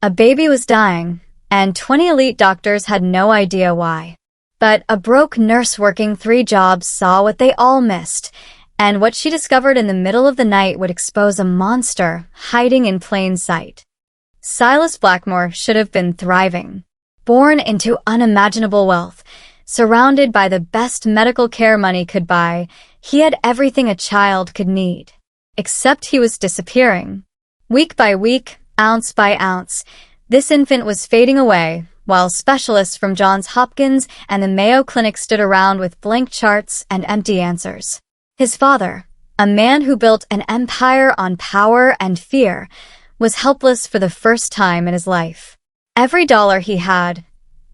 A baby was dying, and 20 elite doctors had no idea why. But a broke nurse working 3 jobs saw what they all missed, and what she discovered in the middle of the night would expose a monster hiding in plain sight. Silas Blackmoor should have been thriving. Born into unimaginable wealth, surrounded by the best medical care money could buy, he had everything a child could need. Except he was disappearing. Week by week, ounce by ounce, this infant was fading away, while specialists from Johns Hopkins and the Mayo Clinic stood around with blank charts and empty answers. His father, a man who built an empire on power and fear, was helpless for the first time in his life. Every dollar he had,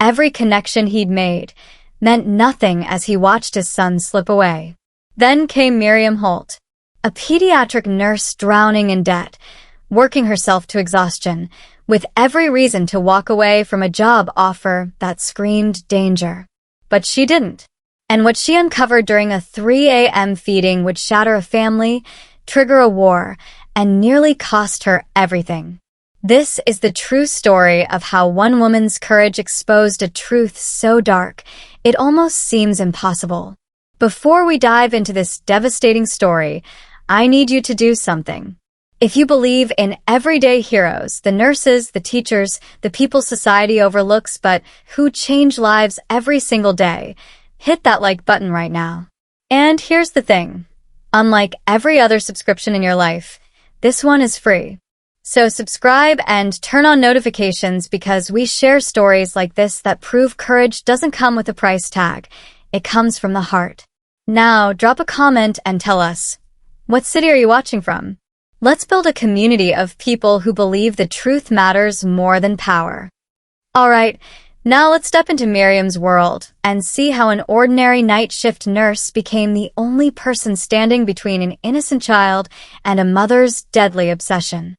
every connection he'd made, meant nothing as he watched his son slip away. Then came Miriam Holt, a pediatric nurse drowning in debt, working herself to exhaustion, with every reason to walk away from a job offer that screamed danger. But she didn't. And what she uncovered during a 3 a.m. feeding would shatter a family, trigger a war, and nearly cost her everything. This is the true story of how one woman's courage exposed a truth so dark, it almost seems impossible. Before we dive into this devastating story, I need you to do something. If you believe in everyday heroes, the nurses, the teachers, the people society overlooks but who change lives every single day, hit that like button right now. And here's the thing. Unlike every other subscription in your life, this one is free. So subscribe and turn on notifications because we share stories like this that prove courage doesn't come with a price tag. It comes from the heart. Now, drop a comment and tell us, what city are you watching from? Let's build a community of people who believe the truth matters more than power. Alright, now let's step into Miriam's world and see how an ordinary night shift nurse became the only person standing between an innocent child and a mother's deadly obsession.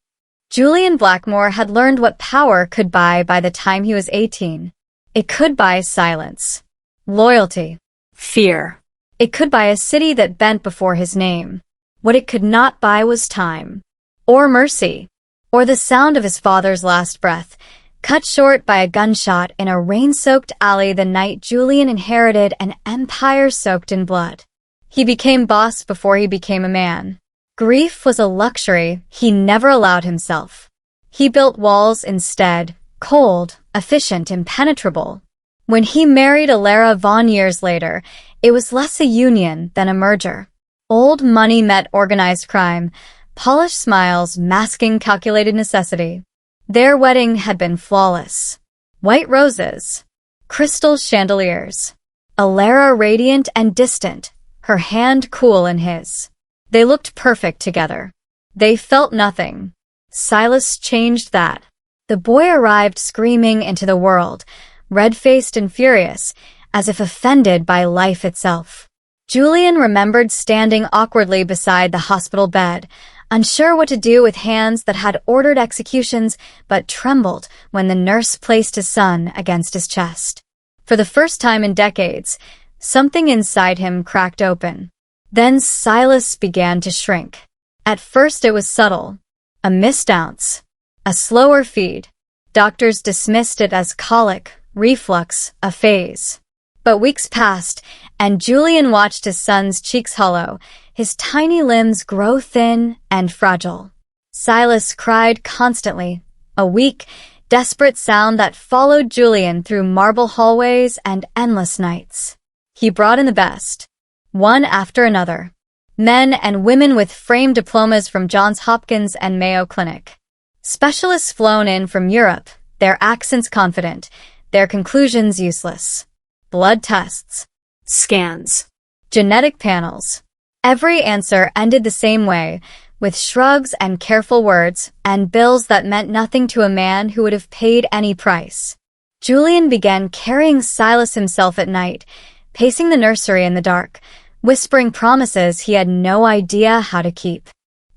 Julian Blackmoor had learned what power could buy by the time he was 18. It could buy silence, loyalty, fear. It could buy a city that bent before his name. What it could not buy was time, or mercy, or the sound of his father's last breath, cut short by a gunshot in a rain-soaked alley the night Julian inherited an empire soaked in blood. He became boss before he became a man. Grief was a luxury he never allowed himself. He built walls instead, cold, efficient, impenetrable. When he married Alara Vaughn years later, it was less a union than a merger. Old money met organized crime, polished smiles masking calculated necessity. Their wedding had been flawless. White roses, crystal chandeliers, Alara radiant and distant, her hand cool in his. They looked perfect together. They felt nothing. Silas changed that. The boy arrived screaming into the world, red-faced and furious, as if offended by life itself. Julian remembered standing awkwardly beside the hospital bed, unsure what to do with hands that had ordered executions but trembled when the nurse placed his son against his chest. For the first time in decades, something inside him cracked open. Then Silas began to shrink. At first it was subtle. A missed ounce. A slower feed. Doctors dismissed it as colic, reflux, a phase. But weeks passed, and Julian watched his son's cheeks hollow, his tiny limbs grow thin and fragile. Silas cried constantly, a weak, desperate sound that followed Julian through marble hallways and endless nights. He brought in the best, one after another. Men and women with framed diplomas from Johns Hopkins and Mayo Clinic. Specialists flown in from Europe, their accents confident, their conclusions useless. Blood tests, scans, genetic panels. Every answer ended the same way, with shrugs and careful words, and bills that meant nothing to a man who would have paid any price. Julian began carrying Silas himself at night, pacing the nursery in the dark, whispering promises he had no idea how to keep.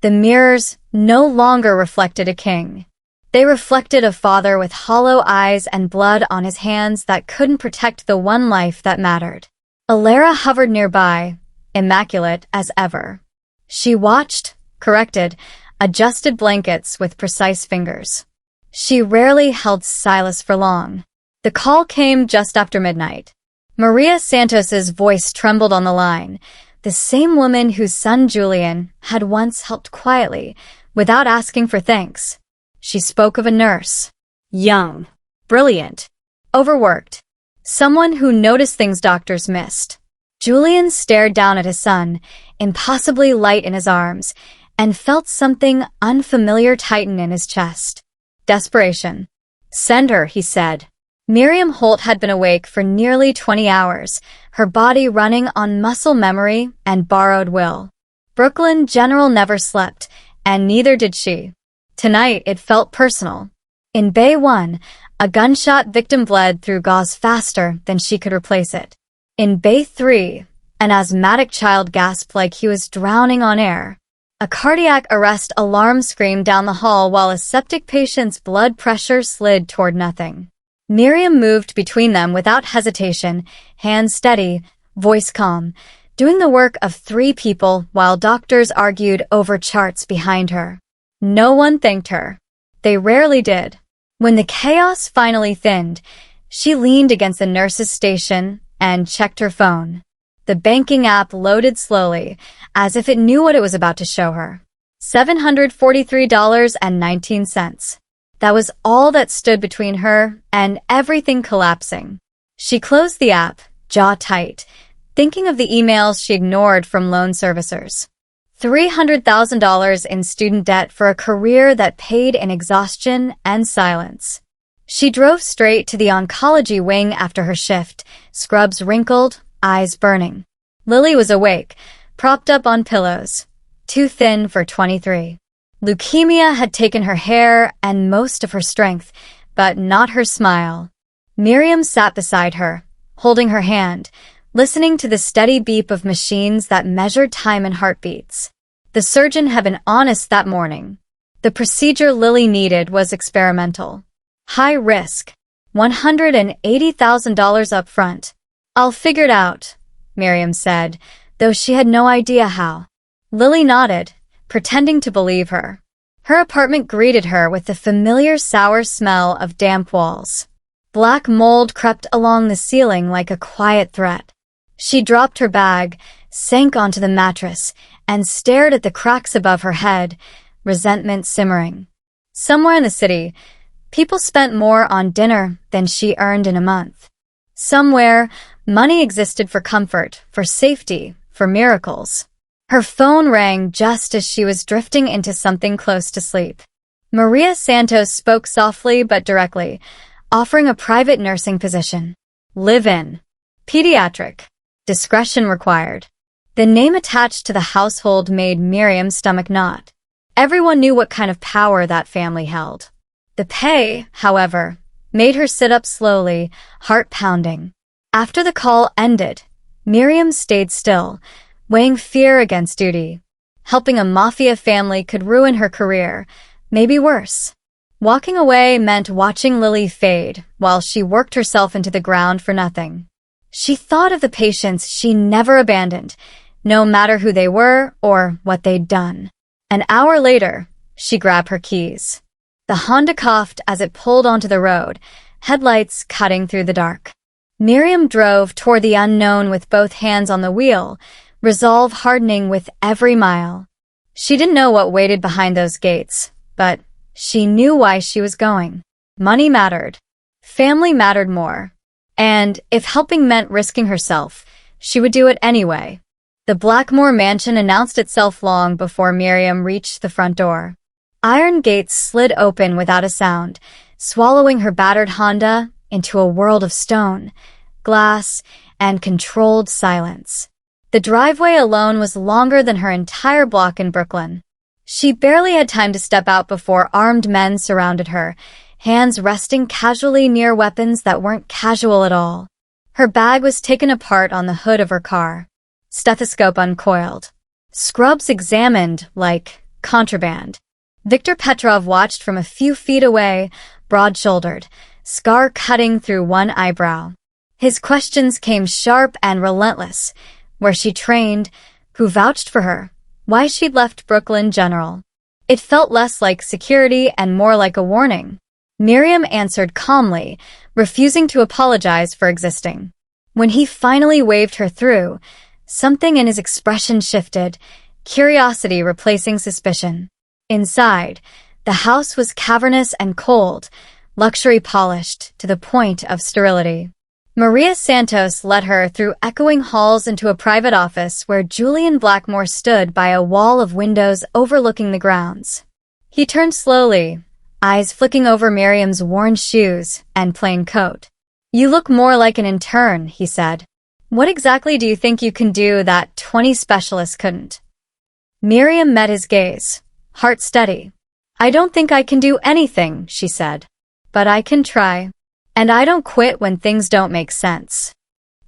The mirrors no longer reflected a king. They reflected a father with hollow eyes and blood on his hands that couldn't protect the one life that mattered. Alara hovered nearby, immaculate as ever. She watched, corrected, adjusted blankets with precise fingers. She rarely held Silas for long. The call came just after midnight. Maria Santos's voice trembled on the line, the same woman whose son Julian had once helped quietly, without asking for thanks. She spoke of a nurse. Young, brilliant, overworked. Someone who noticed things doctors missed. Julian stared down at his son, impossibly light in his arms, and felt something unfamiliar tighten in his chest. Desperation. "Send her," he said. Miriam Holt had been awake for nearly 20 hours, her body running on muscle memory and borrowed will. Brooklyn General never slept, and neither did she. Tonight it felt personal. In Bay 1, a gunshot victim bled through gauze faster than she could replace it. In Bay 3, an asthmatic child gasped like he was drowning on air. A cardiac arrest alarm screamed down the hall while a septic patient's blood pressure slid toward nothing. Miriam moved between them without hesitation, hands steady, voice calm, doing the work of 3 people while doctors argued over charts behind her. No one thanked her. They rarely did. When the chaos finally thinned, she leaned against the nurse's station and checked her phone. The banking app loaded slowly, as if it knew what it was about to show her. $743.19. That was all that stood between her and everything collapsing. She closed the app, jaw tight, thinking of the emails she ignored from loan servicers. $300,000 in student debt for a career that paid in exhaustion and silence. She drove straight to the oncology wing after her shift, scrubs wrinkled, eyes burning. Lily was awake, propped up on pillows, too thin for 23. Leukemia had taken her hair and most of her strength, but not her smile. Miriam sat beside her, holding her hand, listening to the steady beep of machines that measured time and heartbeats. The surgeon had been honest that morning. The procedure Lily needed was experimental. High risk. $180,000 up front. "I'll figure it out," Miriam said, though she had no idea how. Lily nodded, pretending to believe her. Her apartment greeted her with the familiar sour smell of damp walls. Black mold crept along the ceiling like a quiet threat. She dropped her bag, sank onto the mattress, and stared at the cracks above her head, resentment simmering. Somewhere in the city, people spent more on dinner than she earned in a month. Somewhere, money existed for comfort, for safety, for miracles. Her phone rang just as she was drifting into something close to sleep. Maria Santos spoke softly but directly, offering a private nursing position. Live-in. Pediatric. Discretion required. The name attached to the household made Miriam's stomach knot. Everyone knew what kind of power that family held. The pay, however, made her sit up slowly, heart pounding. After the call ended, Miriam stayed still, weighing fear against duty. Helping a Mafia family could ruin her career, maybe worse. Walking away meant watching Lily fade while she worked herself into the ground for nothing. She thought of the patients she never abandoned, no matter who they were or what they'd done. An hour later, she grabbed her keys. The Honda coughed as it pulled onto the road, headlights cutting through the dark. Miriam drove toward the unknown with both hands on the wheel, resolve hardening with every mile. She didn't know what waited behind those gates, but she knew why she was going. Money mattered. Family mattered more. And if helping meant risking herself, she would do it anyway. The Blackmoor mansion announced itself long before Miriam reached the front door. Iron gates slid open without a sound, swallowing her battered Honda into a world of stone, glass, and controlled silence. The driveway alone was longer than her entire block in Brooklyn. She barely had time to step out before armed men surrounded her, hands resting casually near weapons that weren't casual at all. Her bag was taken apart on the hood of her car. Stethoscope uncoiled. Scrubs examined like contraband. Viktor Petrov watched from a few feet away, broad-shouldered, scar cutting through one eyebrow. His questions came sharp and relentless. Where she trained, who vouched for her, why she'd left Brooklyn General. It felt less like security and more like a warning. Miriam answered calmly, refusing to apologize for existing. When he finally waved her through, something in his expression shifted, curiosity replacing suspicion. Inside, the house was cavernous and cold, luxury polished to the point of sterility. Maria Santos led her through echoing halls into a private office where Julian Blackmoor stood by a wall of windows overlooking the grounds. He turned slowly, eyes flicking over Miriam's worn shoes and plain coat. "You look more like an intern," he said. "What exactly do you think you can do that 20 specialists couldn't?" Miriam met his gaze, heart steady. "I don't think I can do anything," she said. "But I can try. And I don't quit when things don't make sense."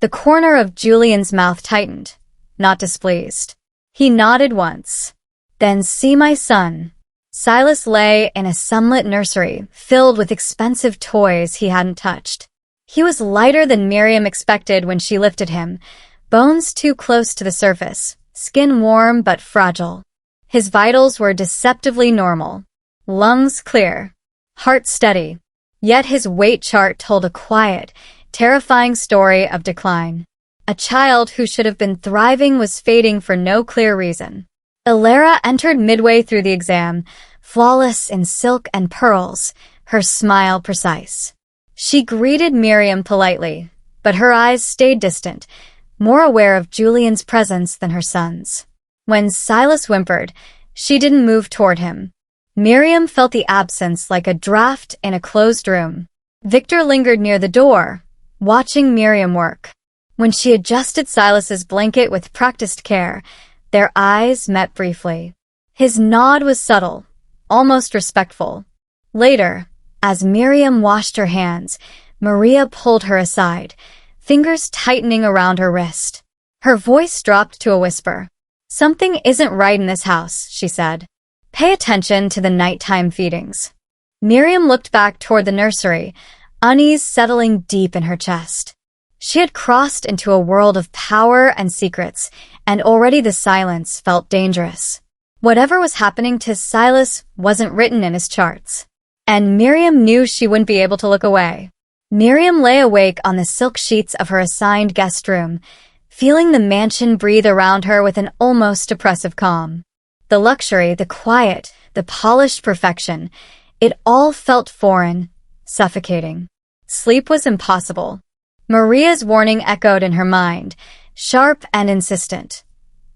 The corner of Julian's mouth tightened, not displeased. He nodded once. "Then see my son." Silas lay in a sunlit nursery filled with expensive toys he hadn't touched. He was lighter than Miriam expected when she lifted him, bones too close to the surface, skin warm but fragile. His vitals were deceptively normal. Lungs clear, heart steady. Yet his weight chart told a quiet, terrifying story of decline. A child who should have been thriving was fading for no clear reason. Alara entered midway through the exam, flawless in silk and pearls, her smile precise. She greeted Miriam politely, but her eyes stayed distant, more aware of Julian's presence than her son's. When Silas whimpered, she didn't move toward him. Miriam felt the absence like a draft in a closed room. Victor lingered near the door, watching Miriam work. When she adjusted Silas's blanket with practiced care, their eyes met briefly. His nod was subtle, almost respectful. Later, as Miriam washed her hands, Maria pulled her aside, fingers tightening around her wrist. Her voice dropped to a whisper. "Something isn't right in this house," she said. "Pay attention to the nighttime feedings." Miriam looked back toward the nursery, unease settling deep in her chest. She had crossed into a world of power and secrets, and already the silence felt dangerous. Whatever was happening to Silas wasn't written in his charts. And Miriam knew she wouldn't be able to look away. Miriam lay awake on the silk sheets of her assigned guest room, feeling the mansion breathe around her with an almost oppressive calm. The luxury, the quiet, the polished perfection, it all felt foreign, suffocating. Sleep was impossible. Maria's warning echoed in her mind, sharp and insistent.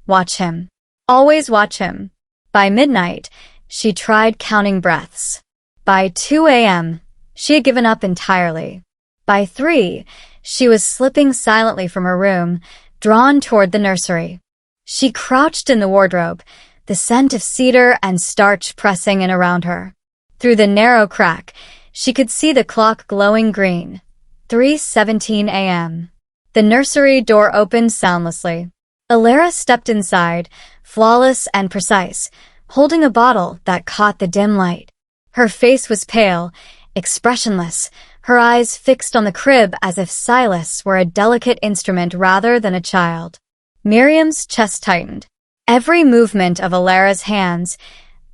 Watch him. Always watch him. By midnight, she tried counting breaths. By 2 a.m., she had given up entirely. By 3, she was slipping silently from her room, drawn toward the nursery. She crouched in the wardrobe, the scent of cedar and starch pressing in around her. Through the narrow crack, she could see the clock glowing green. 3:17 a.m. The nursery door opened soundlessly. Alara stepped inside, flawless and precise, holding a bottle that caught the dim light. Her face was pale, expressionless, her eyes fixed on the crib as if Silas were a delicate instrument rather than a child. Miriam's chest tightened. Every movement of Alara's hands,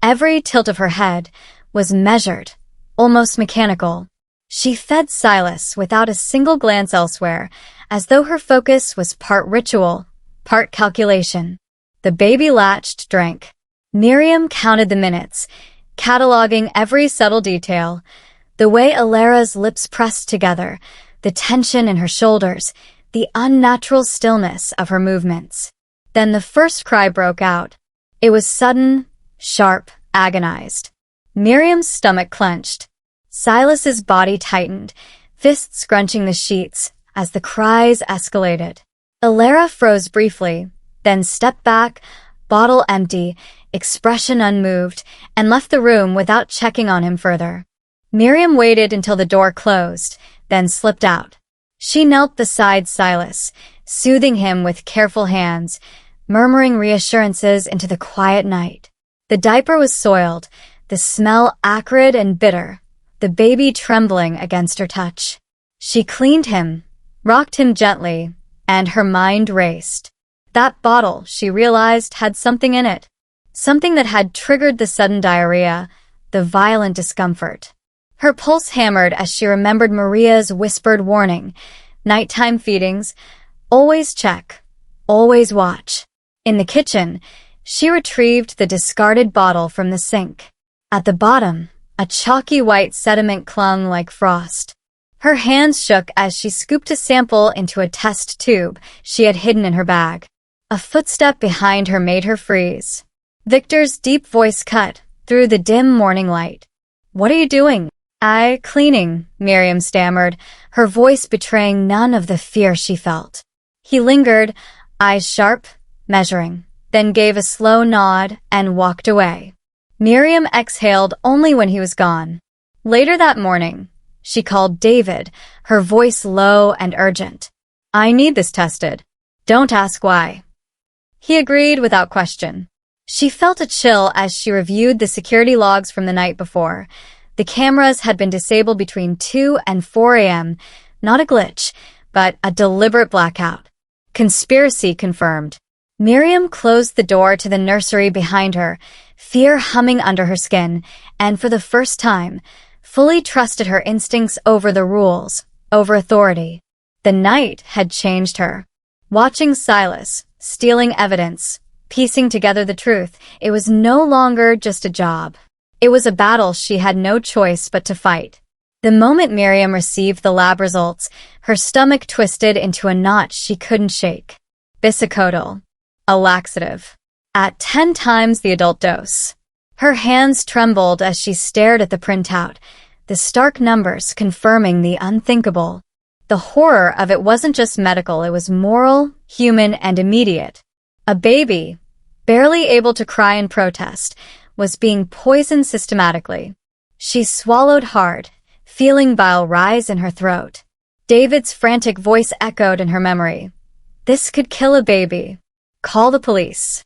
every tilt of her head, was measured, almost mechanical. She fed Silas without a single glance elsewhere, as though her focus was part ritual, part calculation. The baby latched, drank. Miriam counted the minutes, cataloging every subtle detail, the way Alara's lips pressed together, the tension in her shoulders, the unnatural stillness of her movements. Then the first cry broke out. It was sudden, sharp, agonized. Miriam's stomach clenched. Silas's body tightened, fists scrunching the sheets as the cries escalated. Alara froze briefly, then stepped back, bottle empty, expression unmoved, and left the room without checking on him further. Miriam waited until the door closed, then slipped out. She knelt beside Silas, soothing him with careful hands, murmuring reassurances into the quiet night. The diaper was soiled, the smell acrid and bitter, the baby trembling against her touch. She cleaned him, rocked him gently, and her mind raced. That bottle, she realized, had something in it. Something that had triggered the sudden diarrhea, the violent discomfort. Her pulse hammered as she remembered Maria's whispered warning. Nighttime feedings. Always check. Always watch. In the kitchen, she retrieved the discarded bottle from the sink. At the bottom, a chalky white sediment clung like frost. Her hands shook as she scooped a sample into a test tube she had hidden in her bag. A footstep behind her made her freeze. Victor's deep voice cut through the dim morning light. "What are you doing?" Cleaning," Miriam stammered, her voice betraying none of the fear she felt. He lingered, eyes sharp, measuring, then gave a slow nod and walked away. Miriam exhaled only when he was gone. Later that morning, she called David, her voice low and urgent. "I need this tested. Don't ask why." He agreed without question. She felt a chill as she reviewed the security logs from the night before. The cameras had been disabled between 2 and 4 a.m., not a glitch, but a deliberate blackout. Conspiracy confirmed. Miriam closed the door to the nursery behind her, fear humming under her skin, and for the first time, fully trusted her instincts over the rules, over authority. The night had changed her. Watching Silas, stealing evidence, piecing together the truth, it was no longer just a job. It was a battle she had no choice but to fight. The moment Miriam received the lab results, her stomach twisted into a knot she couldn't shake. Bisacodyl, a laxative, at 10 times the adult dose. Her hands trembled as she stared at the printout, the stark numbers confirming the unthinkable. The horror of it wasn't just medical, it was moral, human, and immediate. A baby, barely able to cry in protest, was being poisoned systematically. She swallowed hard, feeling bile rise in her throat. David's frantic voice echoed in her memory. "This could kill a baby. Call the police."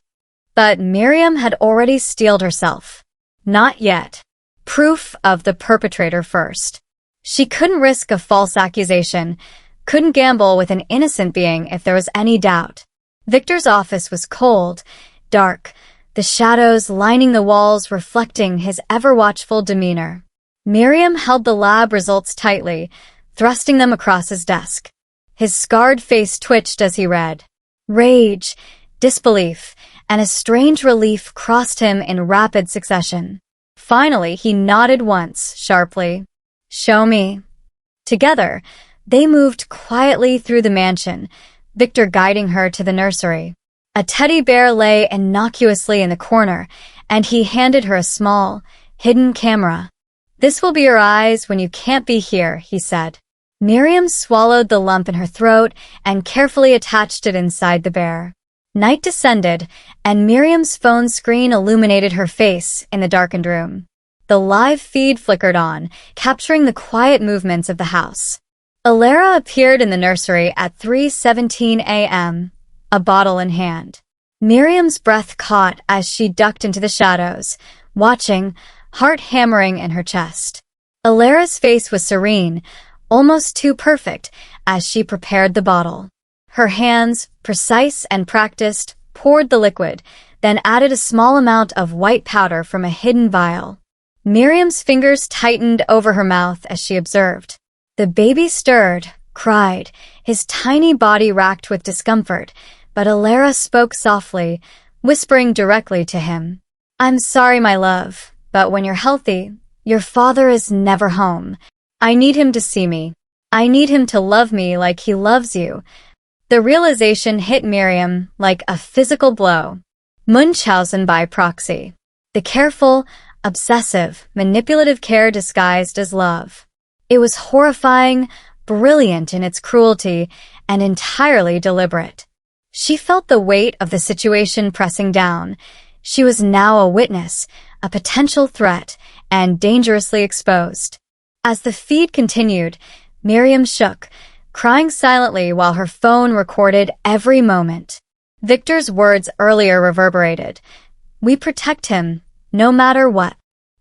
But Miriam had already steeled herself. Not yet. Proof of the perpetrator first. She couldn't risk a false accusation, couldn't gamble with an innocent being if there was any doubt. Victor's office was cold, dark, the shadows lining the walls reflecting his ever-watchful demeanor. Miriam held the lab results tightly, thrusting them across his desk. His scarred face twitched as he read. Rage, disbelief, and a strange relief crossed him in rapid succession. Finally, he nodded once, sharply. "Show me." Together, they moved quietly through the mansion, Victor guiding her to the nursery. A teddy bear lay innocuously in the corner, and he handed her a small, hidden camera. "This will be your eyes when you can't be here," he said. Miriam swallowed the lump in her throat and carefully attached it inside the bear. Night descended, and Miriam's phone screen illuminated her face in the darkened room. The live feed flickered on, capturing the quiet movements of the house. Alara appeared in the nursery at 3:17 a.m., a bottle in hand. Miriam's breath caught as she ducked into the shadows, watching, heart hammering in her chest. Alara's face was serene, almost too perfect, as she prepared the bottle. Her hands, precise and practiced, poured the liquid, then added a small amount of white powder from a hidden vial. Miriam's fingers tightened over her mouth as she observed. The baby stirred, cried, his tiny body racked with discomfort, but Alara spoke softly, whispering directly to him. "I'm sorry, my love, but when you're healthy, your father is never home. I need him to see me. I need him to love me like he loves you." The realization hit Miriam like a physical blow. Munchausen by proxy. The careful, obsessive, manipulative care disguised as love. It was horrifying, brilliant in its cruelty, and entirely deliberate. She felt the weight of the situation pressing down. She was now a witness, a potential threat, and dangerously exposed. As the feed continued, Miriam shook, crying silently while her phone recorded every moment. Victor's words earlier reverberated. "We protect him, no matter what."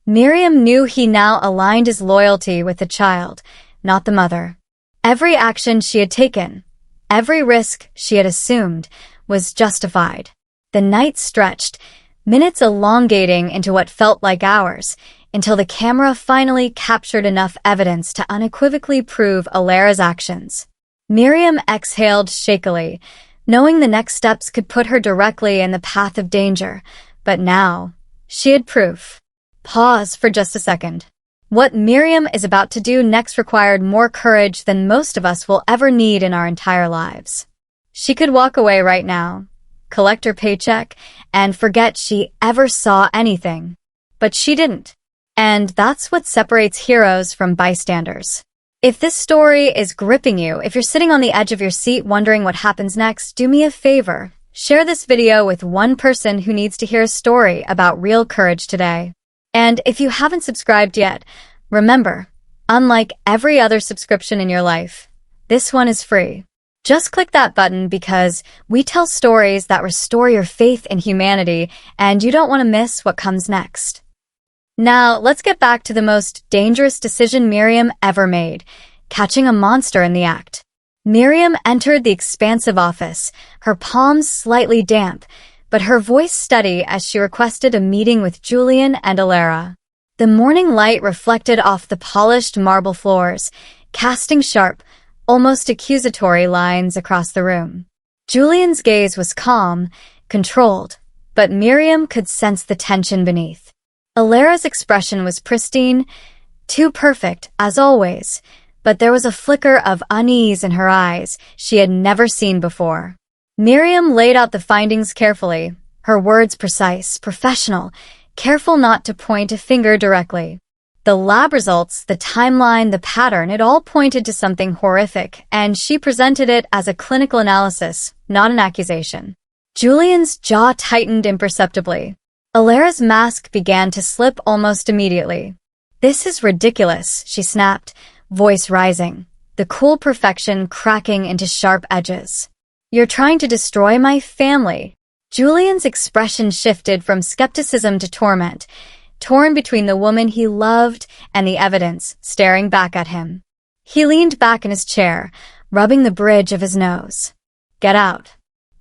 Miriam knew he now aligned his loyalty with the child, not the mother. Every action she had taken, every risk she had assumed, was justified. The night stretched, minutes elongating into what felt like hours, until the camera finally captured enough evidence to unequivocally prove Alara's actions. Miriam exhaled shakily, knowing the next steps could put her directly in the path of danger. But now, she had proof. Pause for just a second. What Miriam is about to do next required more courage than most of us will ever need in our entire lives. She could walk away right now, collect her paycheck, and forget she ever saw anything. But she didn't. And that's what separates heroes from bystanders. If this story is gripping you, if you're sitting on the edge of your seat wondering what happens next, do me a favor. Share this video with one person who needs to hear a story about real courage today. And if you haven't subscribed yet, remember, unlike every other subscription in your life, this one is free. Just click that button because we tell stories that restore your faith in humanity, and you don't want to miss what comes next. Now, let's get back to the most dangerous decision Miriam ever made, catching a monster in the act. Miriam entered the expansive office, her palms slightly damp, but her voice steady as she requested a meeting with Julian and Alara. The morning light reflected off the polished marble floors, casting sharp, almost accusatory lines across the room. Julian's gaze was calm, controlled, but Miriam could sense the tension beneath. Alara's expression was pristine, too perfect, as always, but there was a flicker of unease in her eyes she had never seen before. Miriam laid out the findings carefully, her words precise, professional, careful not to point a finger directly. The lab results, the timeline, the pattern, it all pointed to something horrific, and she presented it as a clinical analysis, not an accusation. Julian's jaw tightened imperceptibly. Alara's mask began to slip almost immediately. "This is ridiculous," she snapped, voice rising, the cool perfection cracking into sharp edges. "You're trying to destroy my family." Julian's expression shifted from skepticism to torment, torn between the woman he loved and the evidence staring back at him. He leaned back in his chair, rubbing the bridge of his nose. "Get out.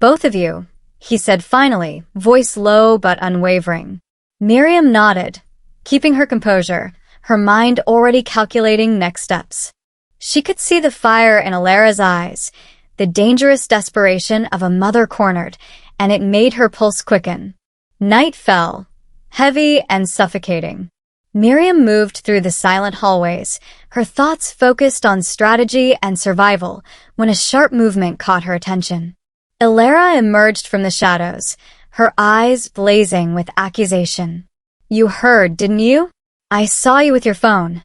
Both of you," he said finally, voice low but unwavering. Miriam nodded, keeping her composure, her mind already calculating next steps. She could see the fire in Alara's eyes, the dangerous desperation of a mother cornered, and it made her pulse quicken. Night fell, heavy and suffocating. Miriam moved through the silent hallways, her thoughts focused on strategy and survival, when a sharp movement caught her attention. Alara emerged from the shadows, her eyes blazing with accusation. "You heard, didn't you? I saw you with your phone."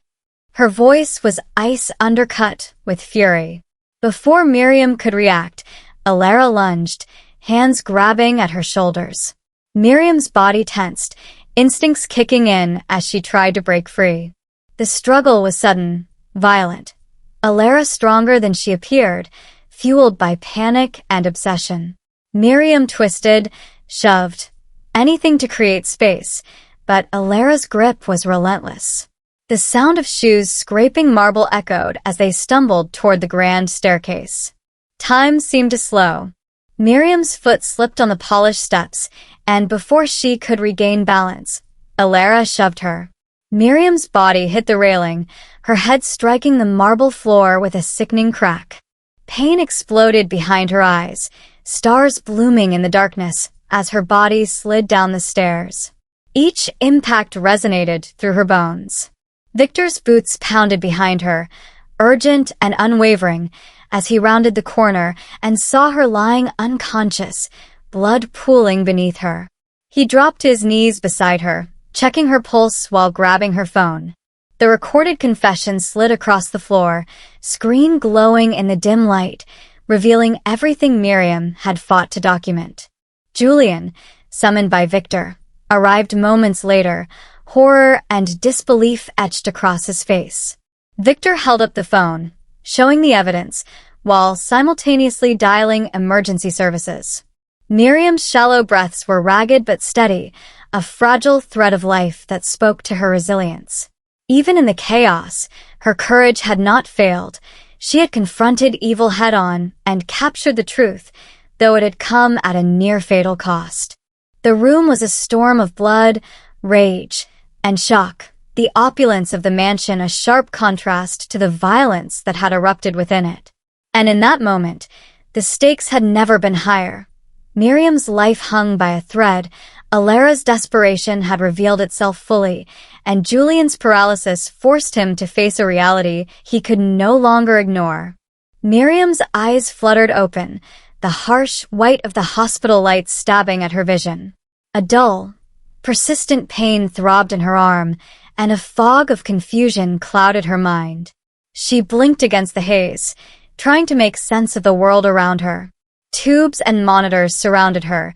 Her voice was ice undercut with fury. Before Miriam could react, Alara lunged, hands grabbing at her shoulders. Miriam's body tensed, instincts kicking in as she tried to break free. The struggle was sudden, violent. Alara stronger than she appeared, fueled by panic and obsession. Miriam twisted, shoved, anything to create space, but Alara's grip was relentless. The sound of shoes scraping marble echoed as they stumbled toward the grand staircase. Time seemed to slow. Miriam's foot slipped on the polished steps, and before she could regain balance, Alara shoved her. Miriam's body hit the railing, her head striking the marble floor with a sickening crack. Pain exploded behind her eyes, stars blooming in the darkness as her body slid down the stairs. Each impact resonated through her bones. Victor's boots pounded behind her, urgent and unwavering, as he rounded the corner and saw her lying unconscious, blood pooling beneath her. He dropped to his knees beside her, checking her pulse while grabbing her phone. The recorded confession slid across the floor, screen glowing in the dim light, revealing everything Miriam had fought to document. Julian, summoned by Victor, arrived moments later, horror and disbelief etched across his face. Victor held up the phone, showing the evidence, while simultaneously dialing emergency services. Miriam's shallow breaths were ragged but steady, a fragile thread of life that spoke to her resilience. Even in the chaos, her courage had not failed. She had confronted evil head-on and captured the truth, though it had come at a near-fatal cost. The room was a storm of blood, rage, and shock, the opulence of the mansion a sharp contrast to the violence that had erupted within it. And in that moment, the stakes had never been higher. Miriam's life hung by a thread, Alara's desperation had revealed itself fully, and Julian's paralysis forced him to face a reality he could no longer ignore. Miriam's eyes fluttered open, the harsh white of the hospital lights stabbing at her vision. A dull, persistent pain throbbed in her arm, and a fog of confusion clouded her mind. She blinked against the haze, trying to make sense of the world around her. Tubes and monitors surrounded her,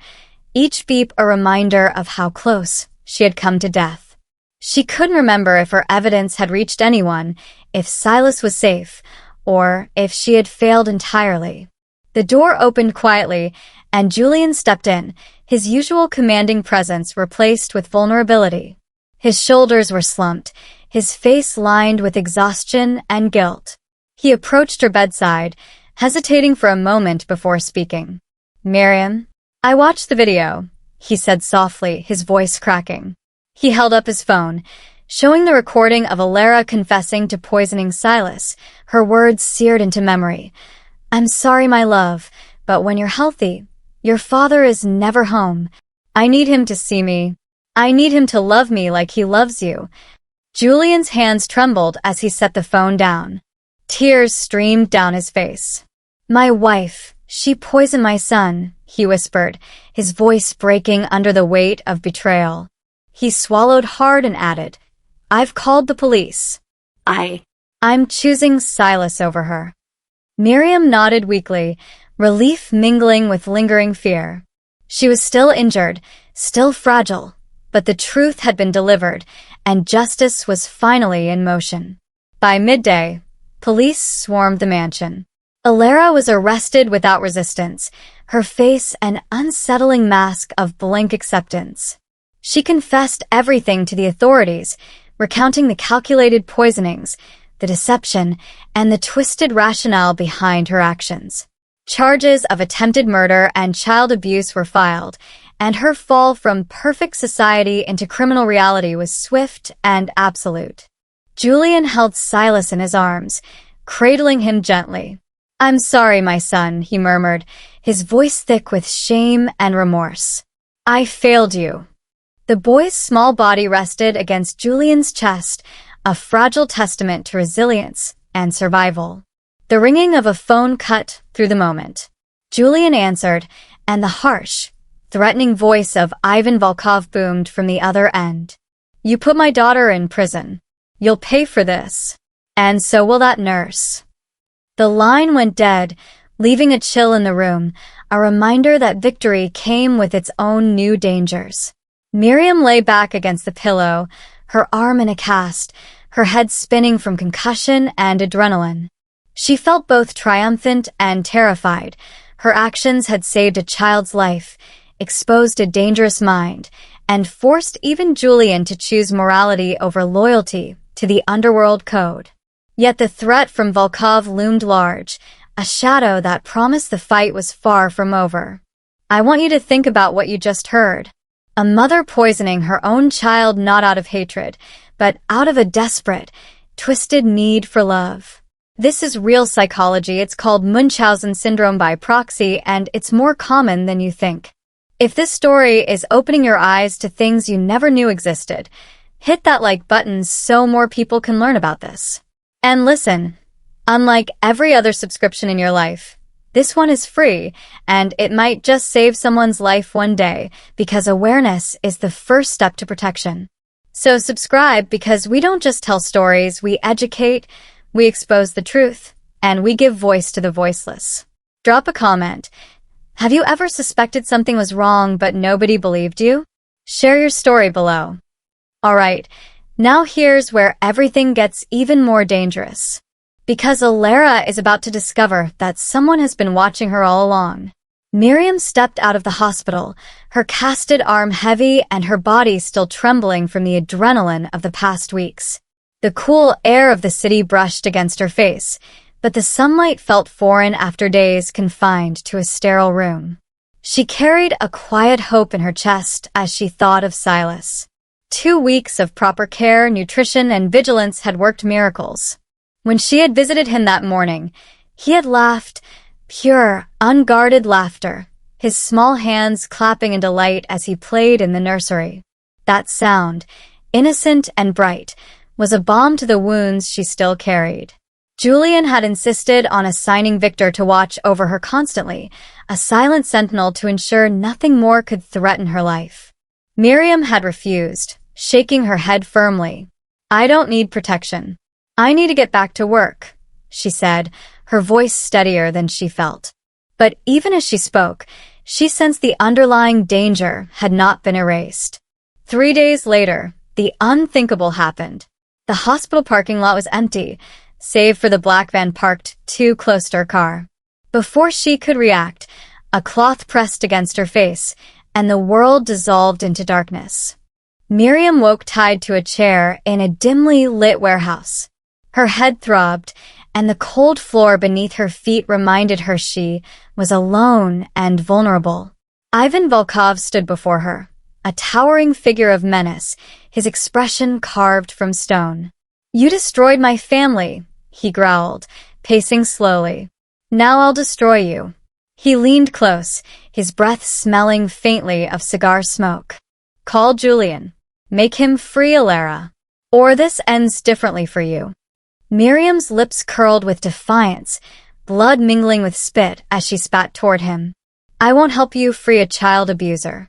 each beep a reminder of how close she had come to death. She couldn't remember if her evidence had reached anyone, if Silas was safe, or if she had failed entirely. The door opened quietly, and Julian stepped in, his usual commanding presence replaced with vulnerability. His shoulders were slumped, his face lined with exhaustion and guilt. He approached her bedside, hesitating for a moment before speaking. "Miriam, I watched the video," he said softly, his voice cracking. He held up his phone, showing the recording of Alara confessing to poisoning Silas, her words seared into memory. "I'm sorry, my love, but when you're healthy, your father is never home. I need him to see me. I need him to love me like he loves you." Julian's hands trembled as he set the phone down. Tears streamed down his face. "My wife, she poisoned my son," he whispered, his voice breaking under the weight of betrayal. He swallowed hard and added, "I've called the police. I'm choosing Silas over her." Miriam nodded weakly, relief mingling with lingering fear. She was still injured, still fragile, but the truth had been delivered, and justice was finally in motion. By midday, police swarmed the mansion. Alara was arrested without resistance, her face an unsettling mask of blank acceptance. She confessed everything to the authorities, recounting the calculated poisonings, the deception, and the twisted rationale behind her actions. Charges of attempted murder and child abuse were filed, and her fall from perfect society into criminal reality was swift and absolute. Julian held Silas in his arms, cradling him gently. "I'm sorry, my son," he murmured, his voice thick with shame and remorse. "I failed you." The boy's small body rested against Julian's chest, a fragile testament to resilience and survival. The ringing of a phone cut through the moment. Julian answered, and the harsh, threatening voice of Ivan Volkov boomed from the other end. "You put my daughter in prison. You'll pay for this. And so will that nurse." The line went dead, leaving a chill in the room, a reminder that victory came with its own new dangers. Miriam lay back against the pillow, her arm in a cast, her head spinning from concussion and adrenaline. She felt both triumphant and terrified. Her actions had saved a child's life, exposed a dangerous mind, and forced even Julian to choose morality over loyalty to the underworld code. Yet the threat from Volkov loomed large, a shadow that promised the fight was far from over. I want you to think about what you just heard. A mother poisoning her own child not out of hatred, but out of a desperate, twisted need for love. This is real psychology. It's called Munchausen syndrome by proxy, and it's more common than you think. If this story is opening your eyes to things you never knew existed, hit that like button so more people can learn about this. And listen, unlike every other subscription in your life, this one is free, and it might just save someone's life one day, because awareness is the first step to protection. So subscribe, because we don't just tell stories, we educate, we expose the truth, and we give voice to the voiceless. Drop a comment. Have you ever suspected something was wrong but nobody believed you? Share your story below. Alright, now here's where everything gets even more dangerous. Because Alara is about to discover that someone has been watching her all along. Miriam stepped out of the hospital, her casted arm heavy and her body still trembling from the adrenaline of the past weeks. The cool air of the city brushed against her face, but the sunlight felt foreign after days confined to a sterile room. She carried a quiet hope in her chest as she thought of Silas. 2 weeks of proper care, nutrition, and vigilance had worked miracles. When she had visited him that morning, he had laughed, pure, unguarded laughter, his small hands clapping in delight as he played in the nursery. That sound, innocent and bright, was a balm to the wounds she still carried. Julian had insisted on assigning Victor to watch over her constantly, a silent sentinel to ensure nothing more could threaten her life. Miriam had refused, shaking her head firmly. "I don't need protection. I need to get back to work," she said, her voice steadier than she felt. But even as she spoke, she sensed the underlying danger had not been erased. 3 days later, the unthinkable happened. The hospital parking lot was empty, save for the black van parked too close to her car. Before she could react, a cloth pressed against her face, and the world dissolved into darkness. Miriam woke tied to a chair in a dimly lit warehouse. Her head throbbed, and the cold floor beneath her feet reminded her she was alone and vulnerable. Ivan Volkov stood before her, a towering figure of menace, his expression carved from stone. "You destroyed my family," he growled, pacing slowly. "Now I'll destroy you." He leaned close, his breath smelling faintly of cigar smoke. "Call Julian. Make him free, Alara. Or this ends differently for you." Miriam's lips curled with defiance, blood mingling with spit as she spat toward him. "I won't help you free a child abuser."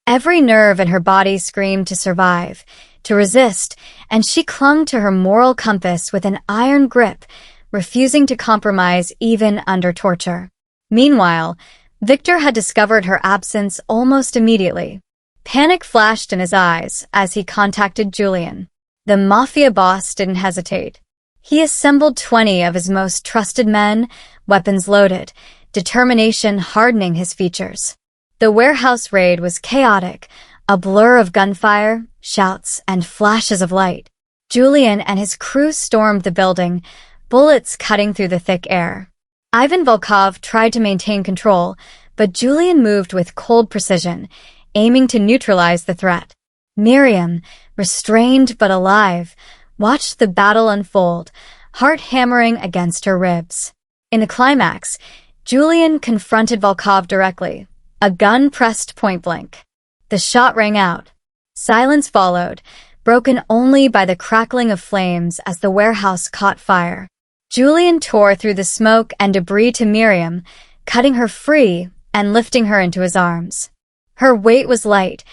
Every nerve in her body screamed to survive, to resist, and she clung to her moral compass with an iron grip, refusing to compromise even under torture. Meanwhile, Victor had discovered her absence almost immediately. Panic flashed in his eyes as he contacted Julian. The Mafia boss didn't hesitate. He assembled 20 of his most trusted men, weapons loaded, determination hardening his features. The warehouse raid was chaotic, a blur of gunfire, shouts, and flashes of light. Julian and his crew stormed the building, bullets cutting through the thick air. Ivan Volkov tried to maintain control, but Julian moved with cold precision, aiming to neutralize the threat. Miriam, restrained but alive, watched the battle unfold, heart hammering against her ribs. In the climax, Julian confronted Volkov directly, a gun pressed point blank. The shot rang out. Silence followed, broken only by the crackling of flames as the warehouse caught fire. Julian tore through the smoke and debris to Miriam, cutting her free and lifting her into his arms. Her weight was light,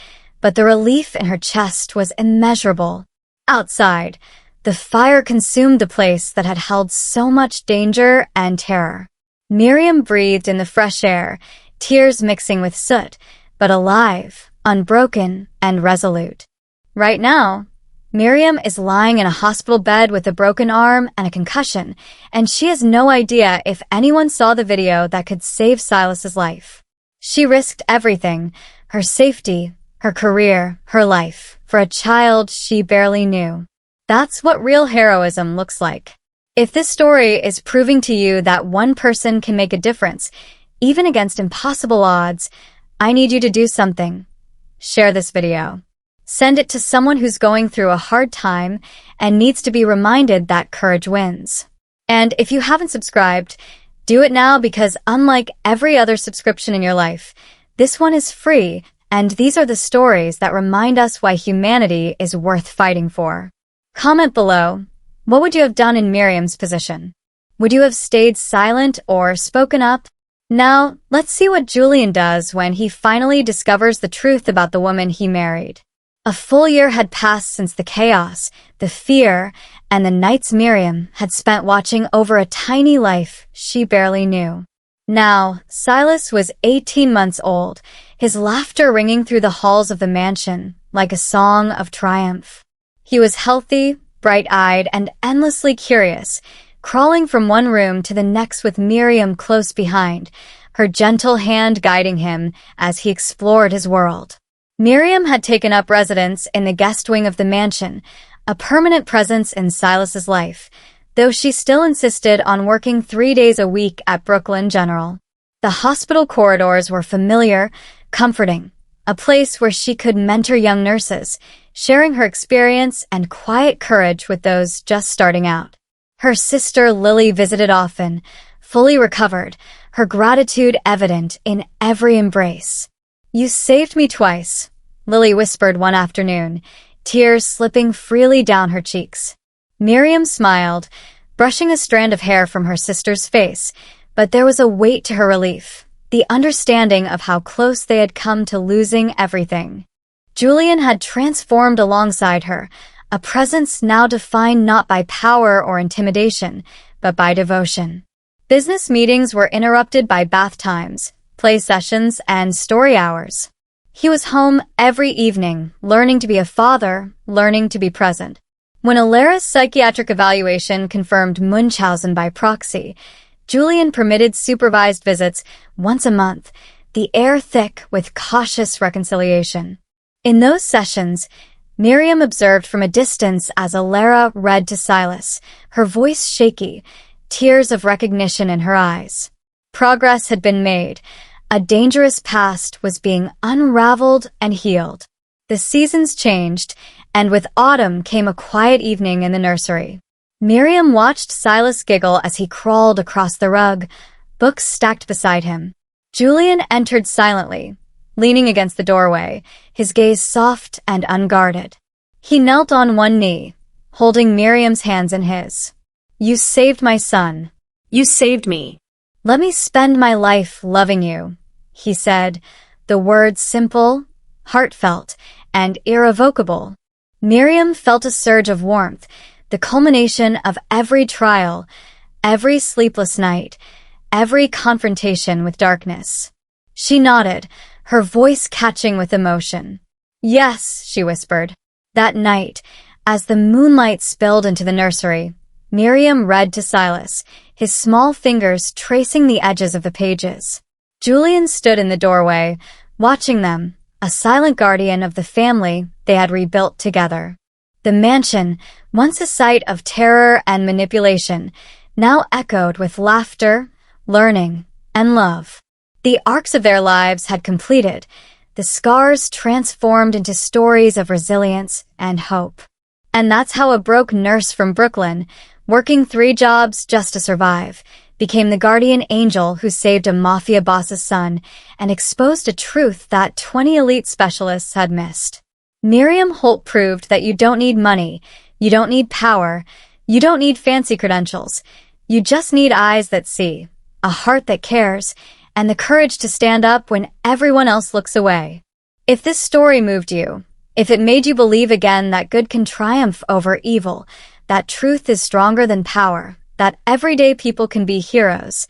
but the relief in her chest was immeasurable. Outside, the fire consumed the place that had held so much danger and terror. Miriam breathed in the fresh air, tears mixing with soot, but alive, unbroken, and resolute. Right now, Miriam is lying in a hospital bed with a broken arm and a concussion, and she has no idea if anyone saw the video that could save Silas's life. She risked everything, her safety, her career, her life, for a child she barely knew. That's what real heroism looks like. If this story is proving to you that one person can make a difference, even against impossible odds, I need you to do something. Share this video. Send it to someone who's going through a hard time and needs to be reminded that courage wins. And if you haven't subscribed, do it now because unlike every other subscription in your life, this one is free, and these are the stories that remind us why humanity is worth fighting for. Comment below, what would you have done in Miriam's position? Would you have stayed silent or spoken up? Now, let's see what Julian does when he finally discovers the truth about the woman he married. A full year had passed since the chaos, the fear, and the nights Miriam had spent watching over a tiny life she barely knew. Now, Silas was 18 months old, his laughter ringing through the halls of the mansion like a song of triumph. He was healthy, bright-eyed, and endlessly curious, crawling from one room to the next with Miriam close behind, her gentle hand guiding him as he explored his world. Miriam had taken up residence in the guest wing of the mansion, a permanent presence in Silas's life, though she still insisted on working 3 days a week at Brooklyn General. The hospital corridors were familiar, comforting, a place where she could mentor young nurses, sharing her experience and quiet courage with those just starting out. Her sister Lily visited often, fully recovered, her gratitude evident in every embrace. "You saved me twice," Lily whispered one afternoon, tears slipping freely down her cheeks. Miriam smiled, brushing a strand of hair from her sister's face, but there was a weight to her relief, the understanding of how close they had come to losing everything. Julian had transformed alongside her, a presence now defined not by power or intimidation, but by devotion. Business meetings were interrupted by bath times, play sessions, and story hours. He was home every evening, learning to be a father, learning to be present. When Alara's psychiatric evaluation confirmed Munchausen by proxy, Julian permitted supervised visits once a month, the air thick with cautious reconciliation. In those sessions, Miriam observed from a distance as Alara read to Silas, her voice shaky, tears of recognition in her eyes. Progress had been made. A dangerous past was being unraveled and healed. The seasons changed, and with autumn came a quiet evening in the nursery. Miriam watched Silas giggle as he crawled across the rug, books stacked beside him. Julian entered silently, leaning against the doorway, his gaze soft and unguarded. He knelt on one knee, holding Miriam's hands in his. "You saved my son. You saved me. Let me spend my life loving you," he said, the words simple, heartfelt, and irrevocable. Miriam felt a surge of warmth, the culmination of every trial, every sleepless night, every confrontation with darkness. She nodded, her voice catching with emotion. "Yes," she whispered. That night, as the moonlight spilled into the nursery, Miriam read to Silas, his small fingers tracing the edges of the pages. Julian stood in the doorway, watching them, a silent guardian of the family they had rebuilt together. The mansion, once a site of terror and manipulation, now echoed with laughter, learning, and love. The arcs of their lives had completed, the scars transformed into stories of resilience and hope. And that's how a broke nurse from Brooklyn, working 3 jobs just to survive, became the guardian angel who saved a Mafia boss's son and exposed a truth that 20 elite specialists had missed. Miriam Holt proved that you don't need money, you don't need power, you don't need fancy credentials. You just need eyes that see, a heart that cares, and the courage to stand up when everyone else looks away. If this story moved you, if it made you believe again that good can triumph over evil, that truth is stronger than power, that everyday people can be heroes,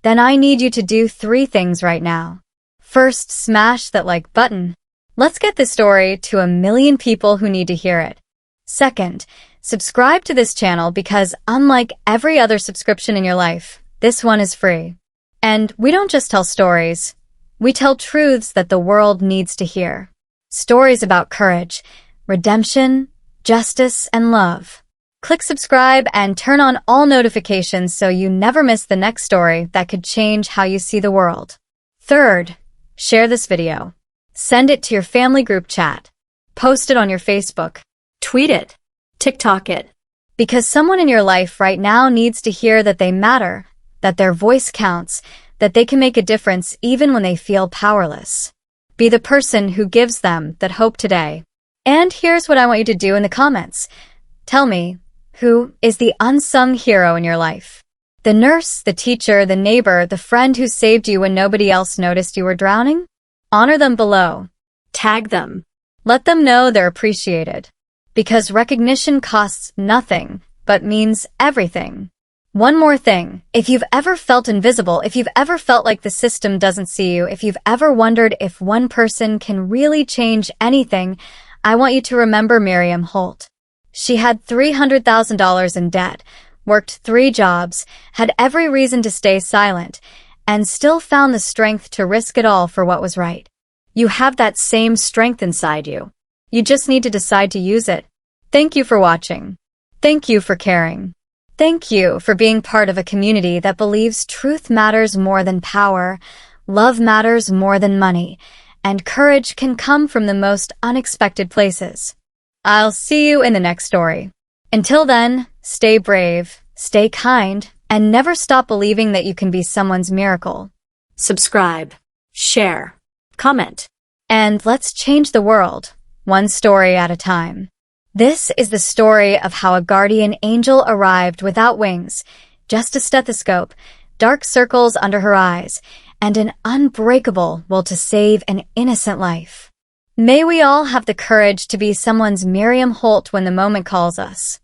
then I need you to do 3 things right now. First, smash that like button. Let's get this story to 1 million people who need to hear it. Second, subscribe to this channel because unlike every other subscription in your life, this one is free. And we don't just tell stories, we tell truths that the world needs to hear. Stories about courage, redemption, justice, and love. Click subscribe and turn on all notifications so you never miss the next story that could change how you see the world. Third, share this video. Send it to your family group chat. Post it on your Facebook. Tweet it. TikTok it. Because someone in your life right now needs to hear that they matter, that their voice counts, that they can make a difference even when they feel powerless. Be the person who gives them that hope today. And here's what I want you to do in the comments. Tell me, who is the unsung hero in your life? The nurse, the teacher, the neighbor, the friend who saved you when nobody else noticed you were drowning? Honor them below. Tag them. Let them know they're appreciated. Because recognition costs nothing, but means everything. One more thing. If you've ever felt invisible, if you've ever felt like the system doesn't see you, if you've ever wondered if one person can really change anything, I want you to remember Miriam Holt. She had $300,000 in debt, worked 3 jobs, had every reason to stay silent, and still found the strength to risk it all for what was right. You have that same strength inside you. You just need to decide to use it. Thank you for watching. Thank you for caring. Thank you for being part of a community that believes truth matters more than power, love matters more than money, and courage can come from the most unexpected places. I'll see you in the next story. Until then, stay brave, stay kind, and never stop believing that you can be someone's miracle. Subscribe, share, comment. And let's change the world, one story at a time. This is the story of how a guardian angel arrived without wings, just a stethoscope, dark circles under her eyes, and an unbreakable will to save an innocent life. May we all have the courage to be someone's Miriam Holt when the moment calls us.